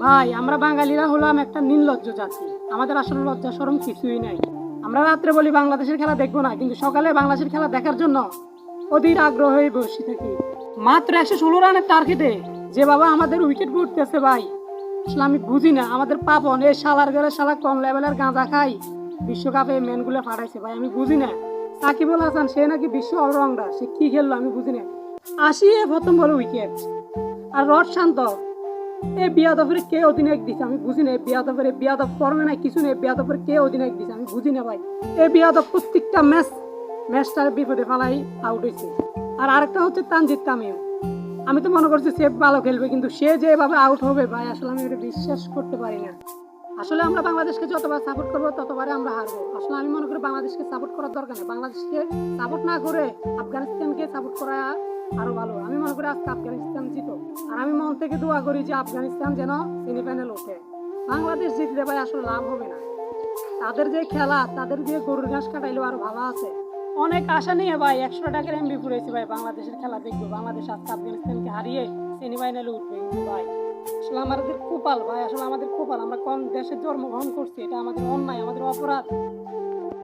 ভাই আমরা বাঙালিরা হলাম একটা নির্লজ্জ জাতি। আমাদের আসলে লজ্জা শরম কিছুই নাই। আমরা রাত্রে বলি বাংলাদেশের খেলা দেখবো না, কিন্তু সকালে বাংলাদেশের খেলা দেখার জন্য অধীর আগ্রহ হয়ে বসে থাকি। মাত্র 116 রানের টার্গেটে যে বাবা আমাদের উইকেট পড়তেছে ভাই, আসলে আমি বুঝি না আমাদের পাপন এই শালার গেলে শালা কম লেভেলের গাঁজা খাই বিশ্বকাপে এই ম্যানগুলো ফাটাইছে ভাই। আমি বুঝি না সাকিবুল হাসান সে নাকি বিশ্ব অলরাউন্ডার, সে কি খেললো আমি বুঝি না। 80 প্রথম বলে উইকেট। আর রড শান্ত এই বিয়াদফের কে অধিনায়ক দিছে আমি বুঝি না। এই বিয়াদব ফর্মে নাই কিছু নেই, বিয়াদফের কে অধিনায়ক দিছে আমি বুঝি না ভাই। এই বিয়াদব প্রত্যেকটা ম্যাচটার বিপদে ফেলাই আউট হয়েছে। আর আরেকটা হচ্ছে তানজিদ তামিম, আমি তো মনে করছি সে ভালো খেলবে, কিন্তু সে যেভাবে আউট হবে ভাই আসলে আমি এটা বিশ্বাস করতে পারি না। আসলে আমরা বাংলাদেশকে যতবার সাপোর্ট করবো ততবারই আমরা হারবো। আসলে আমি মনে করি বাংলাদেশকে সাপোর্ট করার দরকার নেই, বাংলাদেশকে সাপোর্ট না করে আফগানিস্তানকে সাপোর্ট করা আরো ভালো। আমি মনে করি আজকে আফগানিস্তান জিতো, আর আমি মন থেকে দোয়া করি যে আফগানিস্তান যেন সেমিফাইনাল ওঠে। বাংলাদেশ জিতলে ভাই আসলে লাভ হবে না। তাদের যে খেলা, তাদের যে গরুর ঘাস কাটাইলেও আরো ভালো আছে। অনেক আশা নিয়ে ভাই 100 টাকার এমবি পুরেছি ভাই, বাংলাদেশের খেলা দেখবো, বাংলাদেশ আজকে আফগানিস্তানকে হারিয়ে সেমিফাইনালে উঠবে। কিন্তু ভাই আসলে আমাদের কপাল ভাই, আসলে আমাদের কপাল, আমরা কোন দেশে জন্মগ্রহণ করছি এটা আমাদের অন্যায়, আমাদের অপরাধ।